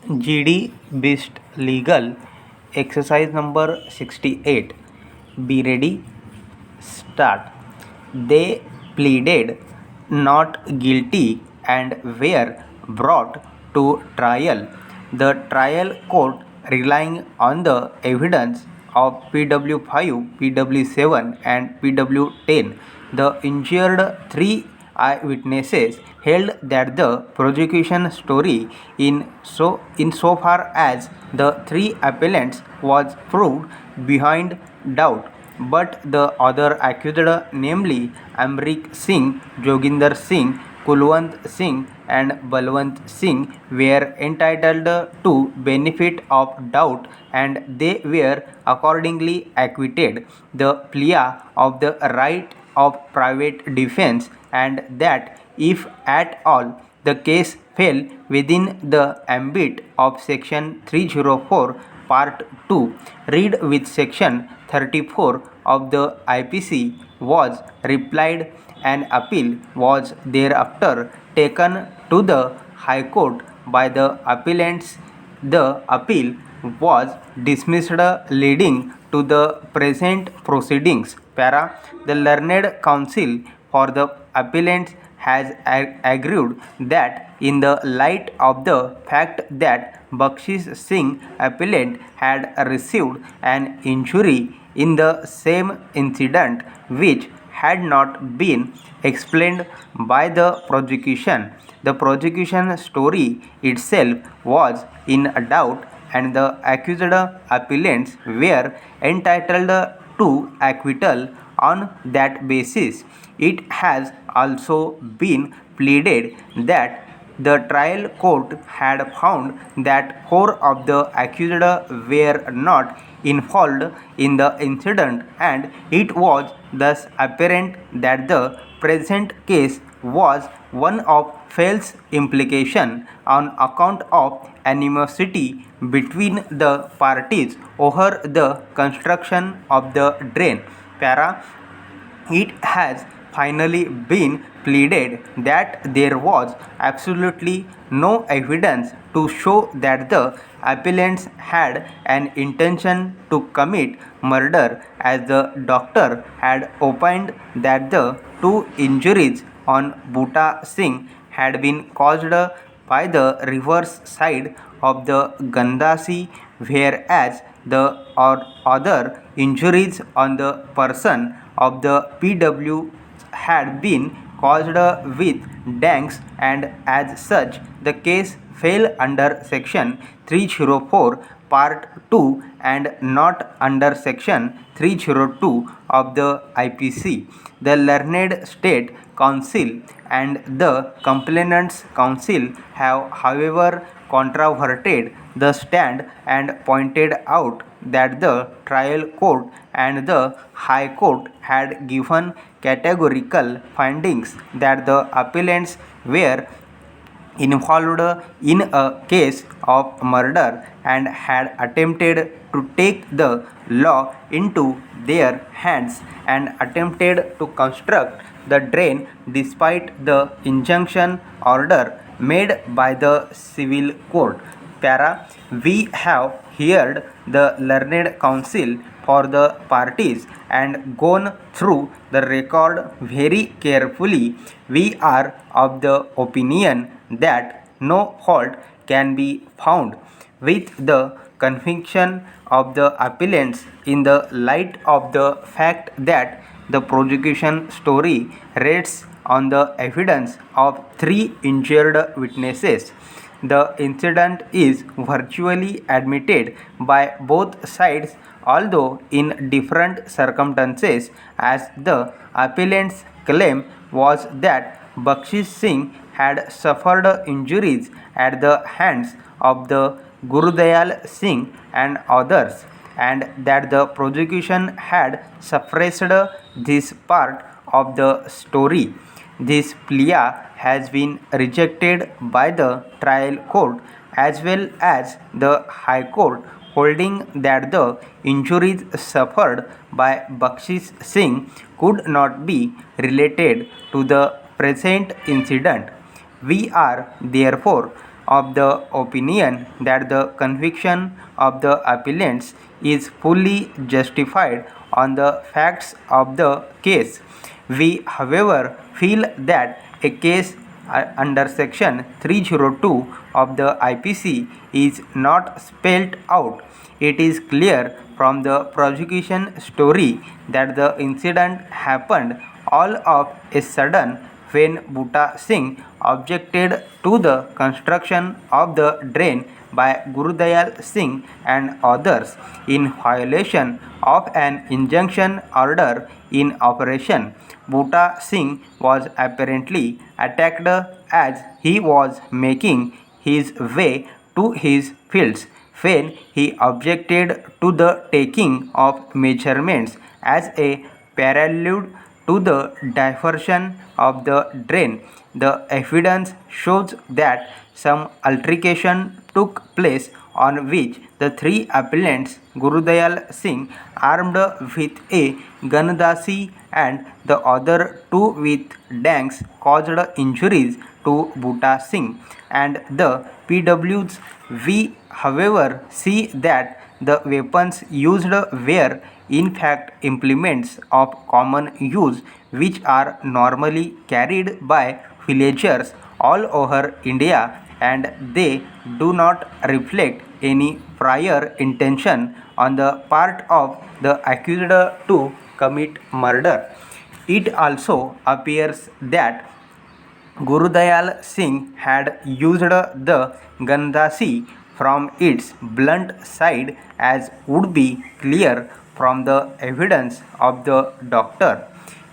GD Beast Legal Exercise number 68. Be ready. Start. They pleaded not guilty and were brought to trial. The trial court, relying on the evidence of PW5, PW7, and PW10, the injured three eyewitnesses held that the prosecution story insofar as the three appellants was proved beyond doubt, but the other accused, namely Amrik Singh, Joginder Singh, Kulwant Singh, and Balwant Singh, were entitled to benefit of doubt, and they were accordingly acquitted. The plea of the right of private defense, and that if at all the case fell within the ambit of Section 304, Part 2, read with Section 34 of the IPC, was replied. An appeal was thereafter taken to the High Court by the appellants. The appeal was dismissed, leading to the present proceedings. Para. The learned counsel for the appellants has agreed that in the light of the fact that Bakshish Singh appellant had received an injury in the same incident which had not been explained by the prosecution story itself was in doubt, and the accused appellants were entitled to acquittal on that basis. It has also been pleaded that the trial court had found that four of the accused were not involved in the incident, and it was thus apparent that the present case was one of false implication on account of animosity between the parties over the construction of the drain. Para. It has finally been pleaded that there was absolutely no evidence to show that the appellants had an intention to commit murder, as the doctor had opined that the two injuries on Bhuta Singh had been caused by the reverse side of the Gandasi, whereas the other injuries on the person of the PW had been caused with danks, and as such the case fell under Section 304 Part 2 and not under Section 302 of the IPC. The learned state counsel and the complainant's counsel have, however, controverted the stand and pointed out that the trial court and the High Court had given categorical findings that the appellants were involved in a case of murder and had attempted to take the law into their hands and attempted to construct the drain despite the injunction order made by the civil court. Para. We have heard the learned counsel for the parties and gone through the record very carefully. We are of the opinion that no fault can be found with the conviction of the appellants in the light of the fact that the prosecution story rests on the evidence of three injured witnesses. The incident is virtually admitted by both sides, although in different circumstances, as the appellant's claim was that Bakshish Singh had suffered injuries at the hands of the Gurudayal Singh and others, and that the prosecution had suppressed this part of the story. This plea has been rejected by the trial court as well as the High Court, holding that the injuries suffered by Bakshish Singh could not be related to the present incident. We are therefore of the opinion that the conviction of the appellants is fully justified on the facts of the case. We, however, feel that a case under Section 302 of the IPC is not spelled out. It is clear from the prosecution story that the incident happened all of a sudden when Bhutta Singh objected to the construction of the drain by Gurudayal Singh and others in violation of an injunction order in operation. Bhutta Singh was apparently attacked as he was making his way to his fields when he objected to the taking of measurements as a prelude to the diversion of the drain. The evidence shows that some altercation took place on which the three appellants Gurudayal Singh, armed with a Gandhasi, and the other two with dangs, caused injuries to Bhutta Singh and the PWs. We, however, see that the weapons used were in fact implements of common use which are normally carried by villagers all over India, and they do not reflect any prior intention on the part of the accused to commit murder. It also appears that Gurudayal Singh had used the Gandhasi from its blunt side, as would be clear from the evidence of the doctor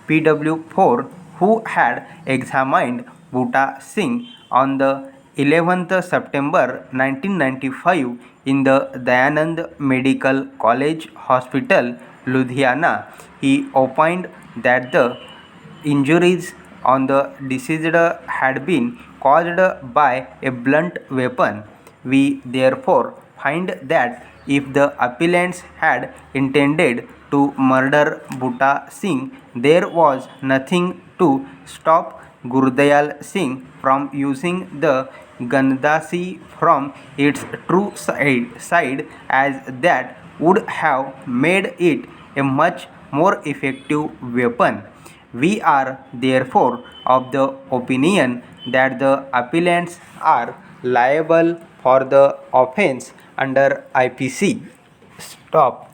PW4 who had examined Bhutta Singh on the 11th September 1995 in the Dayanand Medical College Hospital, Ludhiana. He opined that the injuries on the deceased had been caused by a blunt weapon. We therefore find that if the appellants had intended to murder Bhutta Singh, there was nothing to stop Gurudayal Singh from using the Gandhasi from its true side, as that would have made it a much more effective weapon. We are therefore of the opinion that the appellants are liable for the offence under IPC. Stop.